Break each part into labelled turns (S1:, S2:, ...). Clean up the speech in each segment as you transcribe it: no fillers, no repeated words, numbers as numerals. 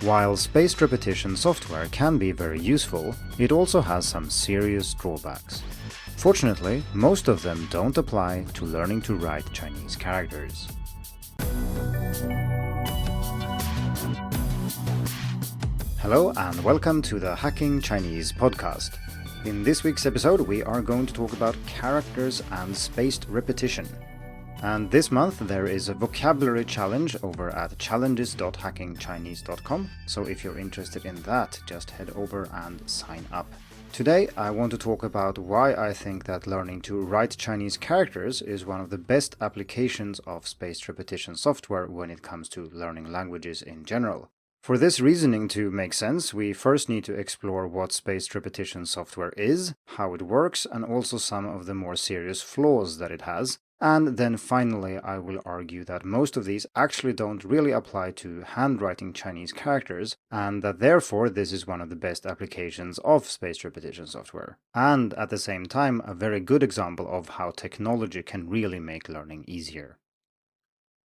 S1: While spaced repetition software can be very useful, it also has some serious drawbacks. Fortunately, most of them don't apply to learning to write Chinese characters. Hello and welcome to the Hacking Chinese podcast. In this week's episode, we are going to talk about characters and spaced repetition. And this month there is a vocabulary challenge over at challenges.hackingchinese.com, so if you're interested in that, just head over and sign up. Today I want to talk about why I think that learning to write Chinese characters is one of the best applications of spaced repetition software when it comes to learning languages in general. For this reasoning to make sense, we first need to explore what spaced repetition software is, how it works, and also some of the more serious flaws that it has. And then finally, I will argue that most of these actually don't really apply to handwriting Chinese characters, and that therefore this is one of the best applications of spaced repetition software. And at the same time, a very good example of how technology can really make learning easier.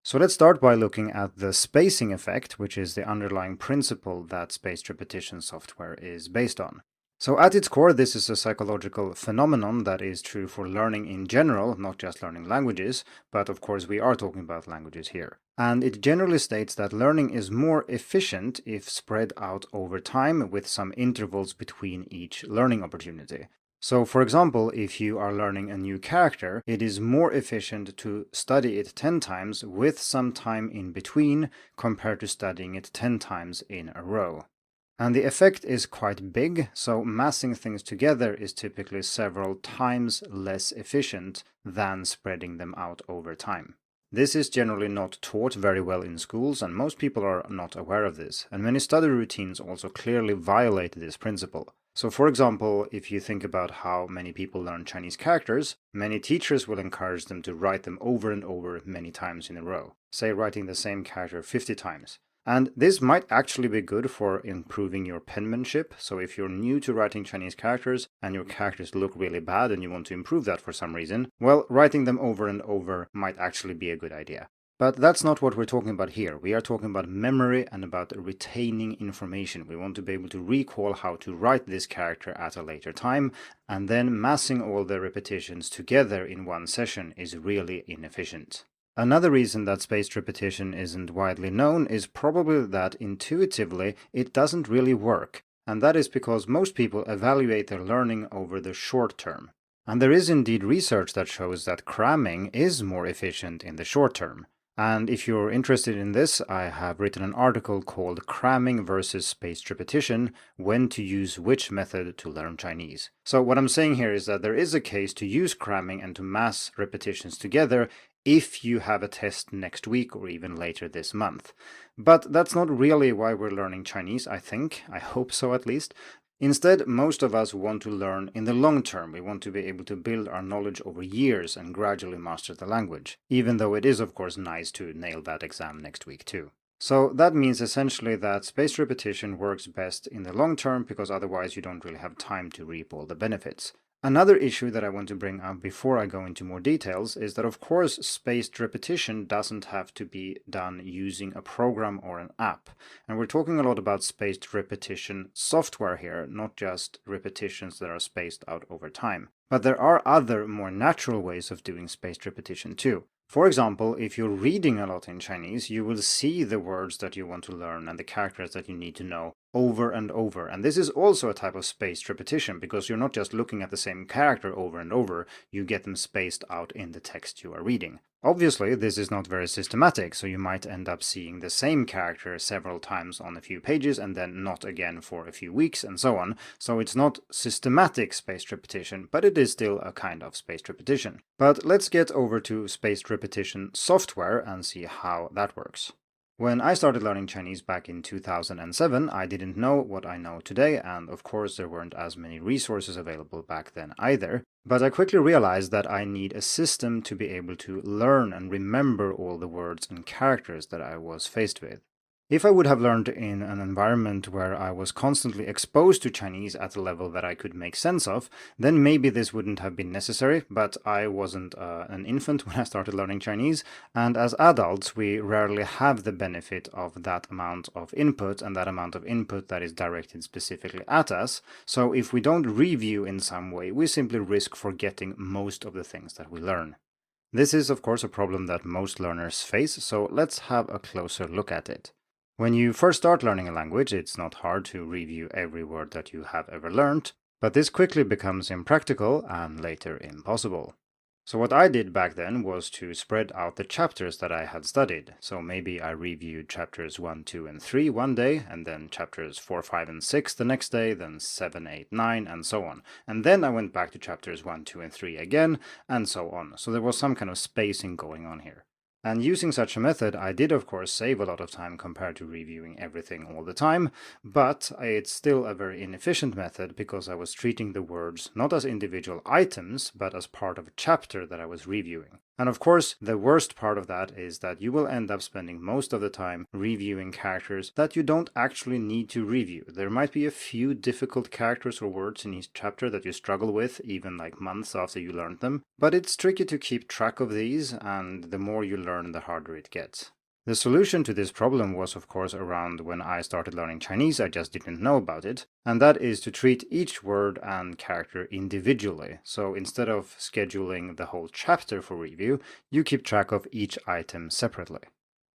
S1: So let's start by looking at the spacing effect, which is the underlying principle that spaced repetition software is based on. So at its core, this is a psychological phenomenon that is true for learning in general, not just learning languages, but of course we are talking about languages here. And it generally states that learning is more efficient if spread out over time with some intervals between each learning opportunity. So for example, if you are learning a new character, it is more efficient to study it 10 times with some time in between compared to studying it 10 times in a row. And the effect is quite big, so massing things together is typically several times less efficient than spreading them out over time. This is generally not taught very well in schools, and most people are not aware of this, and many study routines also clearly violate this principle. So for example, if you think about how many people learn Chinese characters, many teachers will encourage them to write them over and over many times in a row, say writing the same character 50 times. And this might actually be good for improving your penmanship, so if you're new to writing Chinese characters and your characters look really bad and you want to improve that for some reason, well, writing them over and over might actually be a good idea. But that's not what we're talking about here. We are talking about memory and about retaining information. We want to be able to recall how to write this character at a later time, and then massing all the repetitions together in one session is really inefficient. Another reason that spaced repetition isn't widely known is probably that intuitively it doesn't really work, and that is because most people evaluate their learning over the short term. And there is indeed research that shows that cramming is more efficient in the short term. And if you're interested in this, I have written an article called Cramming versus Spaced Repetition, When to Use Which Method to Learn Chinese. So what I'm saying here is that there is a case to use cramming and to mass repetitions together if you have a test next week or even later this month. But that's not really why we're learning Chinese, I think. I hope so at least. Instead, most of us want to learn in the long term. We want to be able to build our knowledge over years and gradually master the language, even though it is of course nice to nail that exam next week too. So that means essentially that spaced repetition works best in the long term because otherwise you don't really have time to reap all the benefits. Another issue that I want to bring up before I go into more details is that of course spaced repetition doesn't have to be done using a program or an app. And we're talking a lot about spaced repetition software here, not just repetitions that are spaced out over time. But there are other more natural ways of doing spaced repetition too. For example, if you're reading a lot in Chinese, you will see the words that you want to learn and the characters that you need to know over and over. And this is also a type of spaced repetition because you're not just looking at the same character over and over, you get them spaced out in the text you are reading. Obviously, this is not very systematic, so you might end up seeing the same character several times on a few pages and then not again for a few weeks and so on. So it's not systematic spaced repetition, but it is still a kind of spaced repetition. But let's get over to spaced repetition software and see how that works. When I started learning Chinese back in 2007, I didn't know what I know today, and of course there weren't as many resources available back then either. But I quickly realized that I need a system to be able to learn and remember all the words and characters that I was faced with. If I would have learned in an environment where I was constantly exposed to Chinese at a level that I could make sense of, then maybe this wouldn't have been necessary, but I wasn't an infant when I started learning Chinese, and as adults we rarely have the benefit of that amount of input and that amount of input that is directed specifically at us, so if we don't review in some way, we simply risk forgetting most of the things that we learn. This is of course a problem that most learners face, so let's have a closer look at it. When you first start learning a language, it's not hard to review every word that you have ever learned, but this quickly becomes impractical and later impossible. So what I did back then was to spread out the chapters that I had studied. So maybe I reviewed chapters 1, 2, and 3 one day, and then chapters 4, 5, and 6 the next day, then 7, 8, 9, and so on. And then I went back to chapters 1, 2, and 3 again, and so on. So there was some kind of spacing going on here. And using such a method, I did of course save a lot of time compared to reviewing everything all the time, but it's still a very inefficient method because I was treating the words not as individual items, but as part of a chapter that I was reviewing. And of course, the worst part of that is that you will end up spending most of the time reviewing characters that you don't actually need to review. There might be a few difficult characters or words in each chapter that you struggle with, even like months after you learned them, but it's tricky to keep track of these, and the more you learn, the harder it gets. The solution to this problem was of course around when I started learning Chinese. I just didn't know about it, and that is to treat each word and character individually. So instead of scheduling the whole chapter for review, you keep track of each item separately.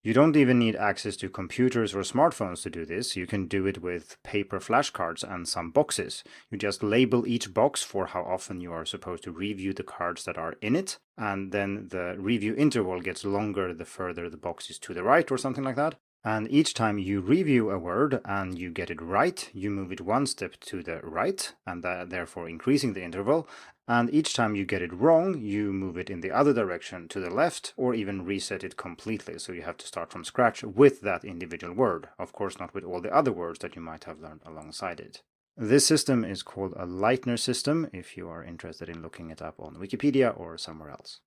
S1: You don't even need access to computers or smartphones to do this. You can do it with paper flashcards and some boxes. You just label each box for how often you are supposed to review the cards that are in it, and then the review interval gets longer the further the box is to the right or something like that. And each time you review a word and you get it right, you move it one step to the right, and therefore increasing the interval. And each time you get it wrong, you move it in the other direction to the left, or even reset it completely. So you have to start from scratch with that individual word. Of course, not with all the other words that you might have learned alongside it. This system is called a Leitner system, if you are interested in looking it up on Wikipedia or somewhere else.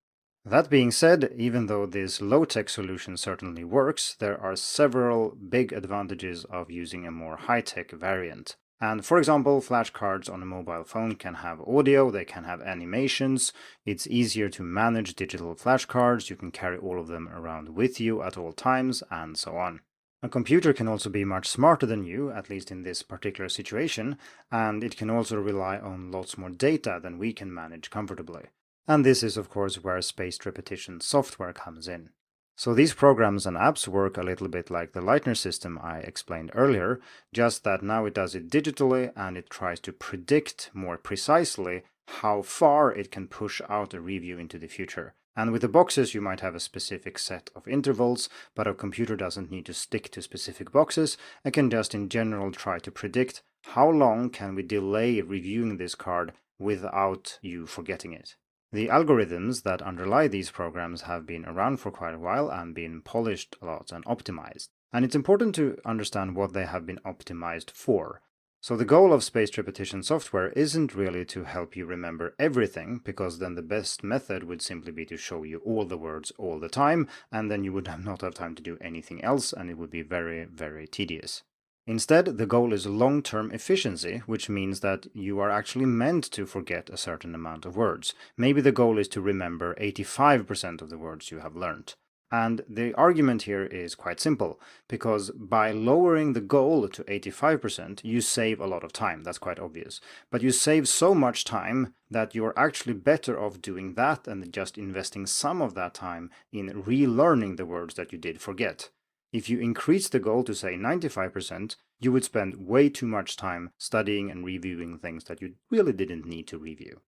S1: That being said, even though this low-tech solution certainly works, there are several big advantages of using a more high-tech variant. And for example, flashcards on a mobile phone can have audio, they can have animations, it's easier to manage digital flashcards, you can carry all of them around with you at all times, and so on. A computer can also be much smarter than you, at least in this particular situation, and it can also rely on lots more data than we can manage comfortably. And this is of course where spaced repetition software comes in. So these programs and apps work a little bit like the Leitner system I explained earlier, just that now it does it digitally and it tries to predict more precisely how far it can push out a review into the future. And with the boxes you might have a specific set of intervals, but a computer doesn't need to stick to specific boxes and can just in general try to predict how long can we delay reviewing this card without you forgetting it. The algorithms that underlie these programs have been around for quite a while and been polished a lot and optimized. And it's important to understand what they have been optimized for. So the goal of spaced repetition software isn't really to help you remember everything, because then the best method would simply be to show you all the words all the time, and then you would not have time to do anything else, and it would be very, very tedious. Instead, the goal is long-term efficiency, which means that you are actually meant to forget a certain amount of words. Maybe the goal is to remember 85% of the words you have learned. And the argument here is quite simple, because by lowering the goal to 85%, you save a lot of time, that's quite obvious. But you save so much time that you're actually better off doing that and just investing some of that time in relearning the words that you did forget. If you increase the goal to say 95%, you would spend way too much time studying and reviewing things that you really didn't need to review.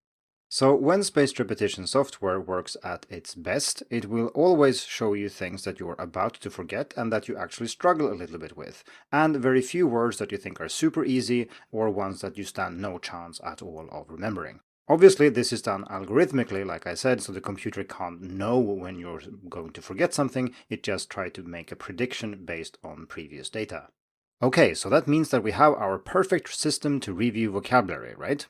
S1: So when spaced repetition software works at its best, it will always show you things that you're about to forget and that you actually struggle a little bit with, and very few words that you think are super easy or ones that you stand no chance at all of remembering. Obviously, this is done algorithmically, like I said, so the computer can't know when you're going to forget something, it just tries to make a prediction based on previous data. Okay, so that means that we have our perfect system to review vocabulary, right?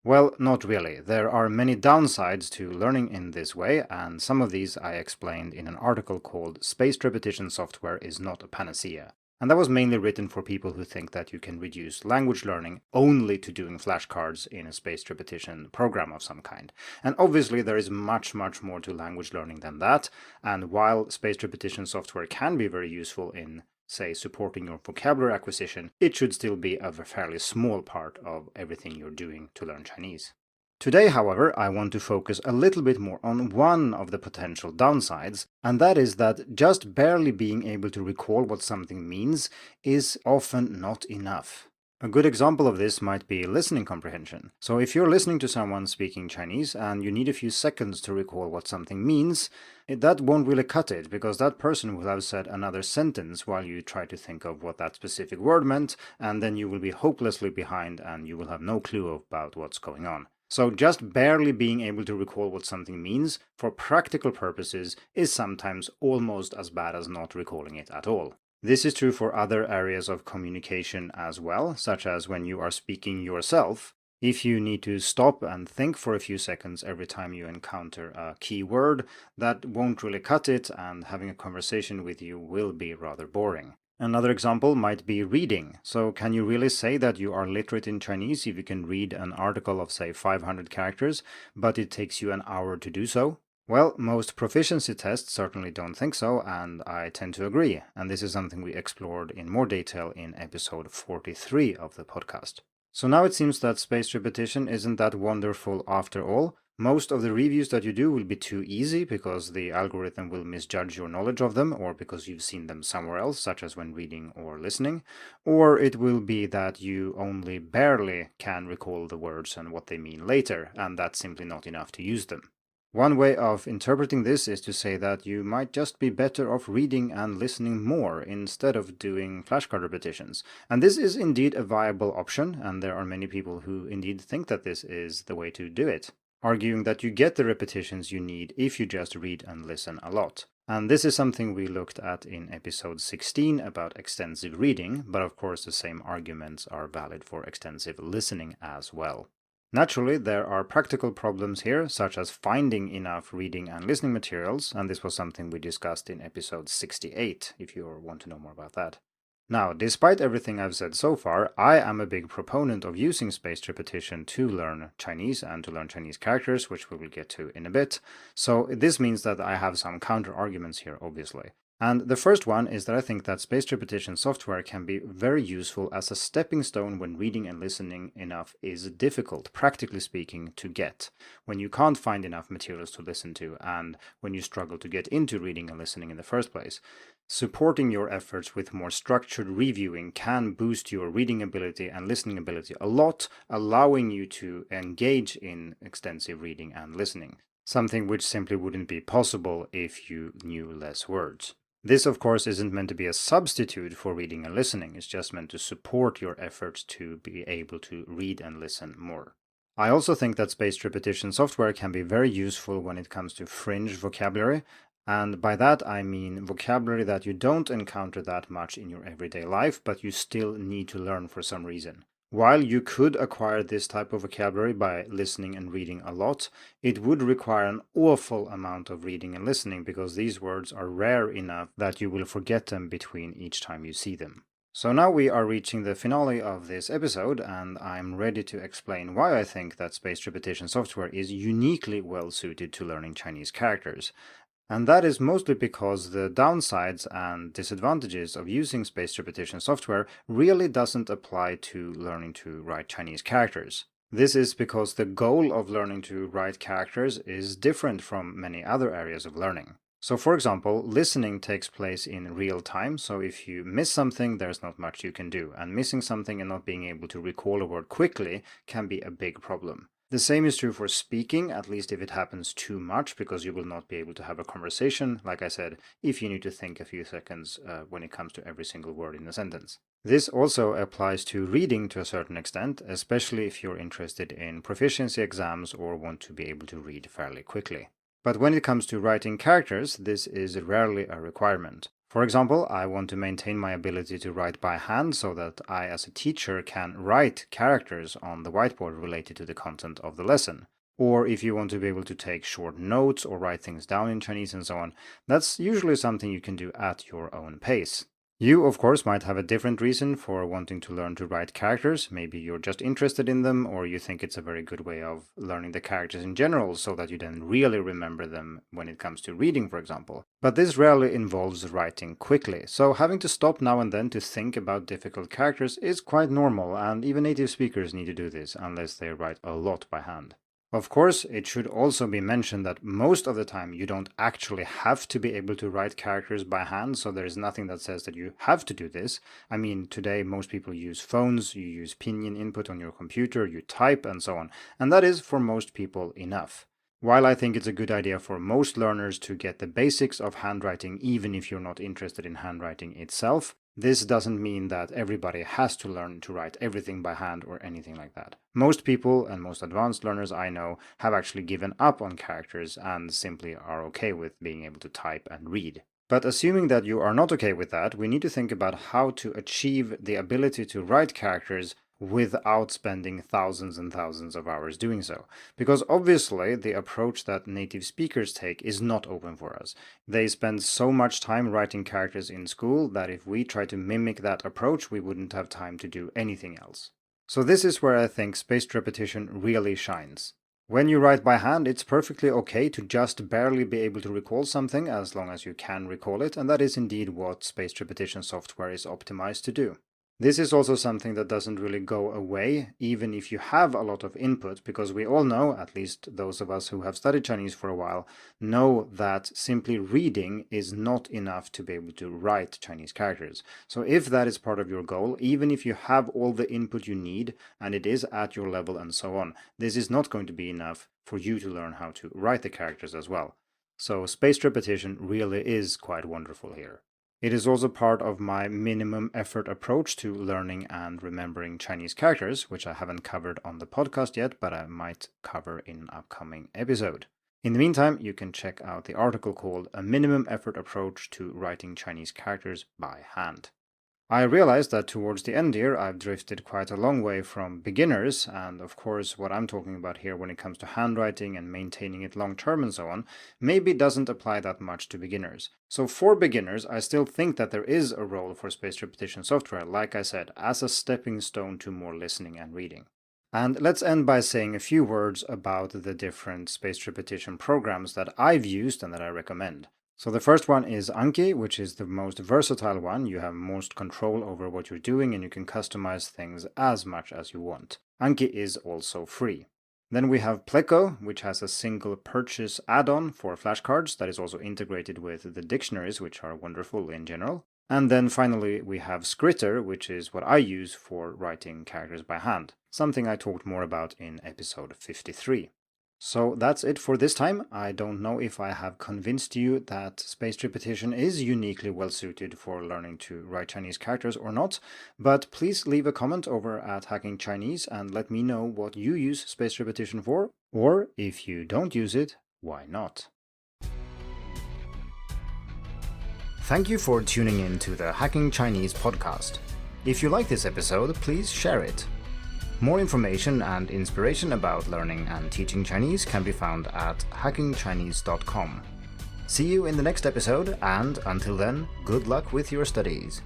S1: Well, not really. There are many downsides to learning in this way, and some of these I explained in an article called "Spaced Repetition Software is not a Panacea." And that was mainly written for people who think that you can reduce language learning only to doing flashcards in a spaced repetition program of some kind. And obviously there is much more to language learning than that, and while spaced repetition software can be very useful in, say, supporting your vocabulary acquisition, it should still be a fairly small part of everything you're doing to learn Chinese. Today, however, I want to focus a little bit more on one of the potential downsides, and that is that just barely being able to recall what something means is often not enough. A good example of this might be listening comprehension. So if you're listening to someone speaking Chinese and you need a few seconds to recall what something means, that won't really cut it, because that person will have said another sentence while you try to think of what that specific word meant, and then you will be hopelessly behind and you will have no clue about what's going on. So just barely being able to recall what something means for practical purposes is sometimes almost as bad as not recalling it at all. This is true for other areas of communication as well, such as when you are speaking yourself. If you need to stop and think for a few seconds every time you encounter a key word, that won't really cut it, and having a conversation with you will be rather boring. Another example might be reading. So can you really say that you are literate in Chinese if you can read an article of, say, 500 characters, but it takes you an hour to do so? Well, most proficiency tests certainly don't think so, and I tend to agree. And this is something we explored in more detail in episode 43 of the podcast. So now it seems that spaced repetition isn't that wonderful after all. Most of the reviews that you do will be too easy because the algorithm will misjudge your knowledge of them, or because you've seen them somewhere else, such as when reading or listening, or it will be that you only barely can recall the words and what they mean later, and that's simply not enough to use them. One way of interpreting this is to say that you might just be better off reading and listening more instead of doing flashcard repetitions. And this is indeed a viable option, and there are many people who indeed think that this is the way to do it, arguing that you get the repetitions you need if you just read and listen a lot. And this is something we looked at in episode 16 about extensive reading, but of course the same arguments are valid for extensive listening as well. Naturally, there are practical problems here, such as finding enough reading and listening materials, and this was something we discussed in episode 68, if you want to know more about that. Now, despite everything I've said so far, I am a big proponent of using spaced repetition to learn Chinese and to learn Chinese characters, which we will get to in a bit. So this means that I have some counter-arguments here, obviously. And the first one is that I think that spaced repetition software can be very useful as a stepping stone when reading and listening enough is difficult, practically speaking, to get. When you can't find enough materials to listen to, and when you struggle to get into reading and listening in the first place. Supporting your efforts with more structured reviewing can boost your reading ability and listening ability a lot, allowing you to engage in extensive reading and listening, something which simply wouldn't be possible if you knew less words. This, of course, isn't meant to be a substitute for reading and listening. It's just meant to support your efforts to be able to read and listen more. I also think that spaced repetition software can be very useful when it comes to fringe vocabulary, and by that I mean vocabulary that you don't encounter that much in your everyday life, but you still need to learn for some reason. While you could acquire this type of vocabulary by listening and reading a lot, it would require an awful amount of reading and listening because these words are rare enough that you will forget them between each time you see them. So now we are reaching the finale of this episode, and I'm ready to explain why I think that spaced repetition software is uniquely well suited to learning Chinese characters. And that is mostly because the downsides and disadvantages of using spaced repetition software really doesn't apply to learning to write Chinese characters. This is because the goal of learning to write characters is different from many other areas of learning. So for example, listening takes place in real time, so if you miss something, there's not much you can do, and missing something and not being able to recall a word quickly can be a big problem. The same is true for speaking, at least if it happens too much, because you will not be able to have a conversation, like I said, if you need to think a few seconds when it comes to every single word in a sentence. This also applies to reading to a certain extent, especially if you're interested in proficiency exams or want to be able to read fairly quickly. But when it comes to writing characters, this is rarely a requirement. For example, I want to maintain my ability to write by hand so that I as a teacher can write characters on the whiteboard related to the content of the lesson. Or if you want to be able to take short notes or write things down in Chinese and so on, that's usually something you can do at your own pace. You, of course, might have a different reason for wanting to learn to write characters. Maybe you're just interested in them, or you think it's a very good way of learning the characters in general, so that you then really remember them when it comes to reading, for example. But this rarely involves writing quickly, so having to stop now and then to think about difficult characters is quite normal, and even native speakers need to do this, unless they write a lot by hand. Of course, it should also be mentioned that most of the time you don't actually have to be able to write characters by hand, so there is nothing that says that you have to do this. I mean, today most people use phones, you use pinyin input on your computer, you type and so on, and that is for most people enough. While I think it's a good idea for most learners to get the basics of handwriting even if you're not interested in handwriting itself, this doesn't mean that everybody has to learn to write everything by hand or anything like that. Most people and most advanced learners I know have actually given up on characters and simply are okay with being able to type and read. But assuming that you are not okay with that, we need to think about how to achieve the ability to write characters without spending thousands and thousands of hours doing so. Because obviously the approach that native speakers take is not open for us. They spend so much time writing characters in school that if we try to mimic that approach, we wouldn't have time to do anything else. So this is where I think spaced repetition really shines. When you write by hand, it's perfectly okay to just barely be able to recall something as long as you can recall it, and that is indeed what spaced repetition software is optimized to do. This is also something that doesn't really go away, even if you have a lot of input, because we all know, at least those of us who have studied Chinese for a while, know that simply reading is not enough to be able to write Chinese characters. So if that is part of your goal, even if you have all the input you need, and it is at your level and so on, this is not going to be enough for you to learn how to write the characters as well. So spaced repetition really is quite wonderful here. It is also part of my minimum effort approach to learning and remembering Chinese characters, which I haven't covered on the podcast yet, but I might cover in an upcoming episode. In the meantime, you can check out the article called A Minimum Effort Approach to Writing Chinese Characters by Hand. I realized that towards the end here I've drifted quite a long way from beginners, and of course what I'm talking about here when it comes to handwriting and maintaining it long term and so on maybe doesn't apply that much to beginners. So for beginners I still think that there is a role for spaced repetition software, like I said, as a stepping stone to more listening and reading. And let's end by saying a few words about the different spaced repetition programs that I've used and that I recommend. So the first one is Anki, which is the most versatile one. You have most control over what you're doing and you can customize things as much as you want. Anki is also free. Then we have Pleco, which has a single purchase add-on for flashcards that is also integrated with the dictionaries, which are wonderful in general. And then finally we have Skritter, which is what I use for writing characters by hand, something I talked more about in episode 53. So that's it for this time. I don't know if I have convinced you that spaced repetition is uniquely well suited for learning to write Chinese characters or not, but please leave a comment over at Hacking Chinese and let me know what you use spaced repetition for, or if you don't use it, why not? Thank you for tuning in to the Hacking Chinese podcast. If you like this episode, please share it. More information and inspiration about learning and teaching Chinese can be found at hackingchinese.com. See you in the next episode, and until then, good luck with your studies.